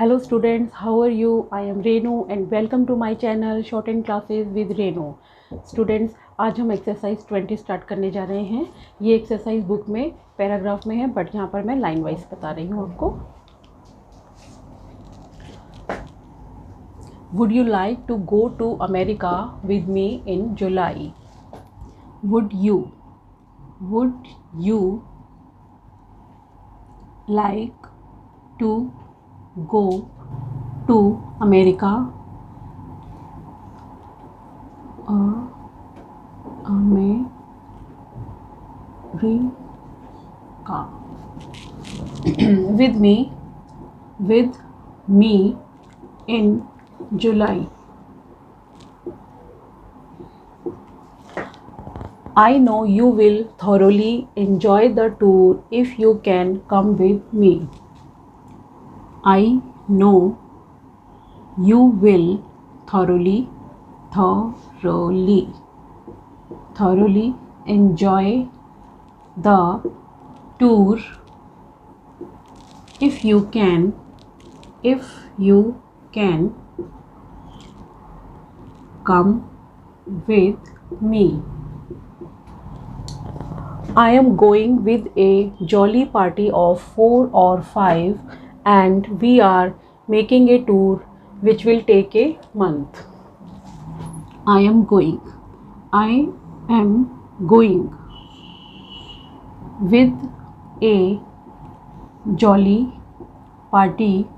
Hello students, how are you? I am Renu and welcome to my channel Shortened Classes with Renu. Students, आज हम exercise 20 start करने जा रहे हैं। ये एक्सरसाइज बुक में पैराग्राफ में है बट यहाँ पर मैं लाइन वाइज बता रही हूँ आपको। Would you like to go to America with me in July? Would you like to go to America? America with me in July. I know you will thoroughly enjoy the tour if you can come with me. I know you will thoroughly enjoy the tour if you can come with me. I am going with a jolly party of 4 or 5 and we are making a tour which will take a month. I am going with a jolly party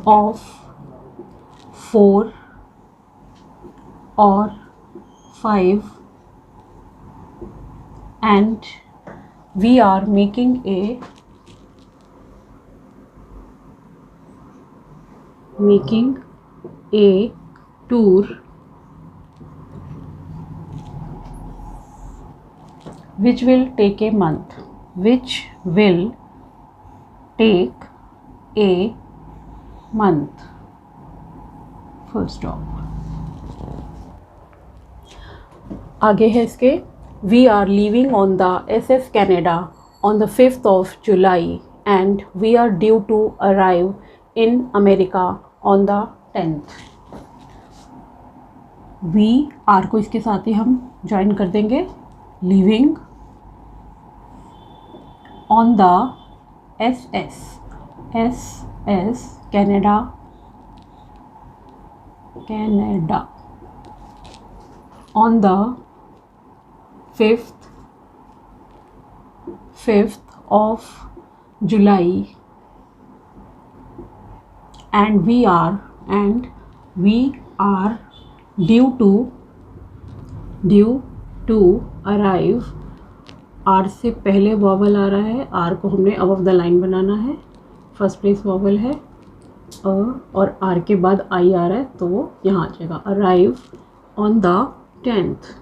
of 4 or 5 and we are making a tour which will take a month. Full stop. आगे है इसके We are leaving on the SS Canada on the 5th of July and we are due to arrive in America on the 10th. We are को इसके साथ ही हम join कर देंगे. Leaving on the SS Canada on the 5th of July and we are due to arrive. R से पहले vowel आ रहा है. R को हमने अबव द लाइन बनाना है. फर्स्ट प्लेस वॉवल है और R के बाद I आ रहा है तो वो यहाँ आ जाएगा. Arrive on the 10th.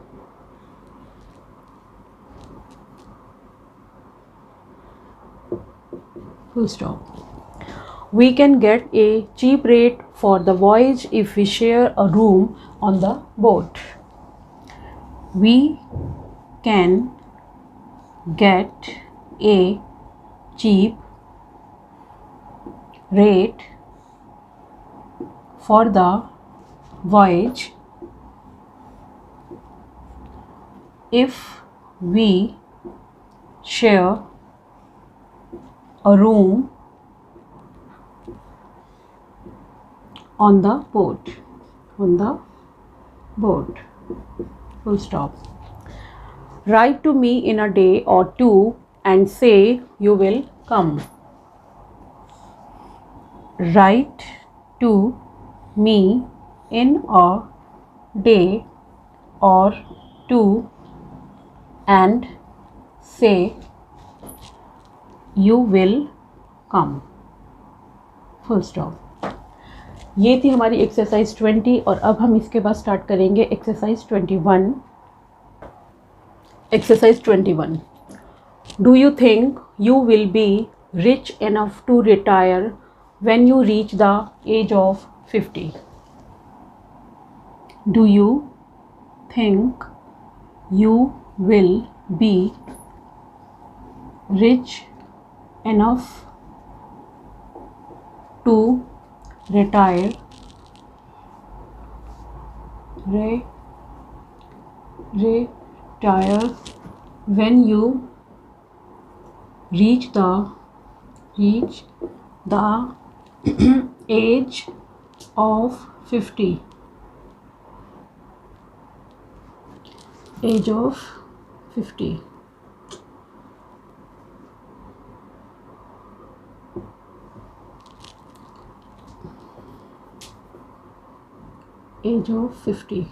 Full stop. We can get a cheap rate for the voyage if we share a room on the boat. We can get a cheap rate for the voyage if we share a room on the boat. Full stop. Write to me in a day or two and say you will come. Write to me in a day or two and say you will come. Full stop. ये थी हमारी exercise 20 और अब हम इसके बाद start करेंगे exercise 21. Exercise 21. Do you think you will be rich enough to retire when you reach the age of 50? Do you think you will be rich enough to retire when you reach the age of 50. Age of 50. Age of 50.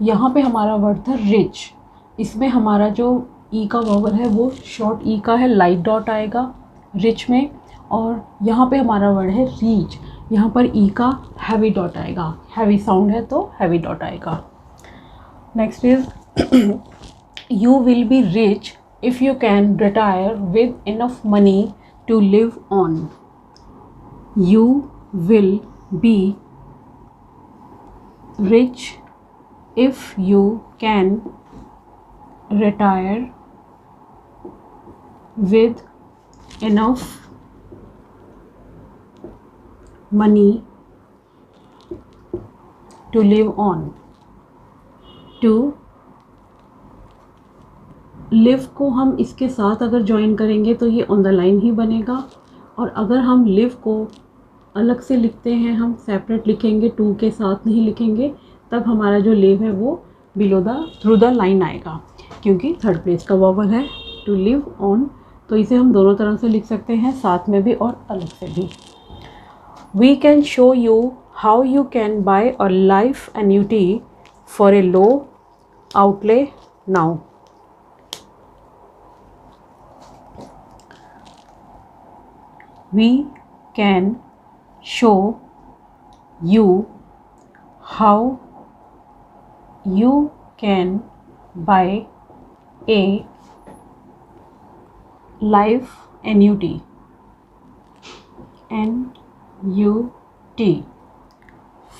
यहाँ पे हमारा word था rich. इसमें हमारा जो ई का vowel है वो शॉर्ट ई का है, लाइट डॉट आएगा रिच में। और यहाँ पे हमारा वर्ड है रीच, यहाँ पर ई का हैवी डॉट आएगा, हैवी साउंड है तो हैवी डॉट आएगा। Next is you will be rich if you can retire with enough money to live on. You will be rich if you can retire with enough money to live on. To live को हम इसके साथ अगर join करेंगे तो ये on the line ही बनेगा, और अगर हम लिव को अलग से लिखते हैं, हम सेपरेट लिखेंगे, टू के साथ नहीं लिखेंगे, तब हमारा जो लिव है वो below the through the line आएगा, क्योंकि थर्ड प्लेस का वॉवल है टू लिव ऑन। तो इसे हम दोनों तरह से लिख सकते हैं, साथ में भी और अलग से भी। We can show you how you can buy a life annuity for a low outlay now. We can show you how you can buy a life annuity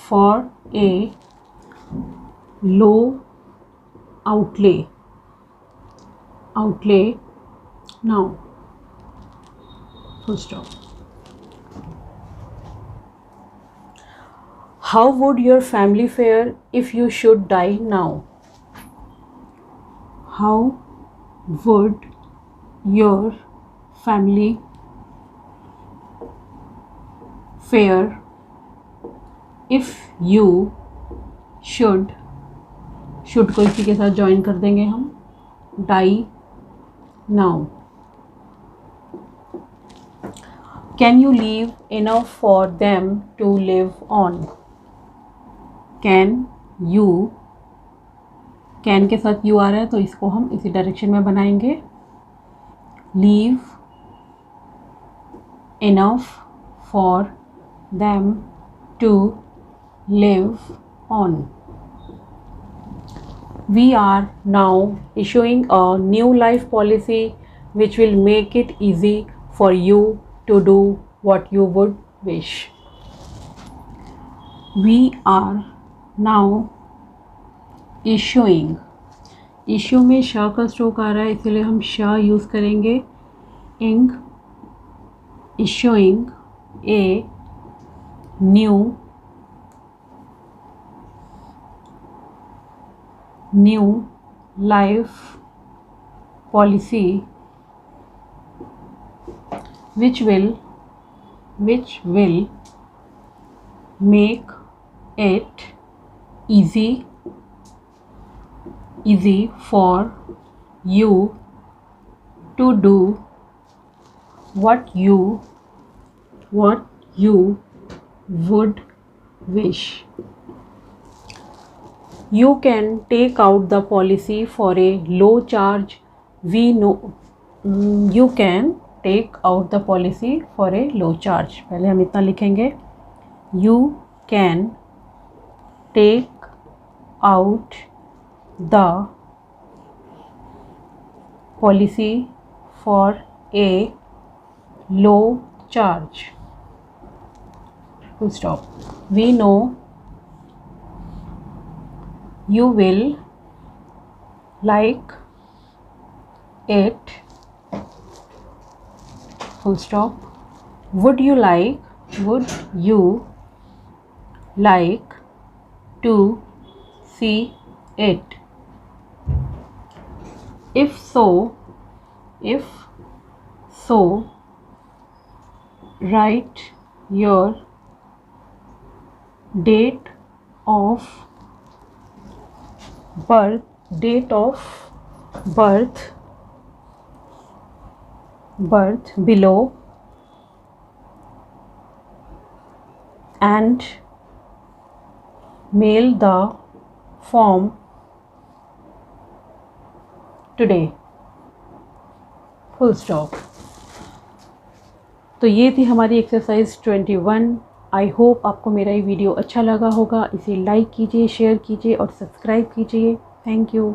for a low outlay now. Full stop. How would your family fare if you should die now? How would your family fare if you should को इसी के साथ join कर देंगे हम, die now. Can you leave enough for them to live on? Can you, can के साथ you आ रहा है तो इसको हम इसी डायरेक्शन में बनाएंगे। Leave enough for them to live on. We are now issuing a new life policy which will make it easy for you to do what you would wish. We are now issuing, issue में श का stroke आ रहा है इसलिए हम श use करेंगे। इंग issuing a new life policy which will make it easy for you to do what you would wish. You can take out the policy for a low charge. We know you can take out the policy for a low charge. पहले हम इतना लिखेंगे, you can take out the policy for a low charge. Full stop. We know you will like it, full stop. Would you like to see it? If so, write your date of birth below and mail the form today, full stop. तो ये थी हमारी exercise 21। I hope आपको मेरा ये video अच्छा लगा होगा। इसे लाइक कीजिए, शेयर कीजिए और सब्सक्राइब कीजिए। Thank you.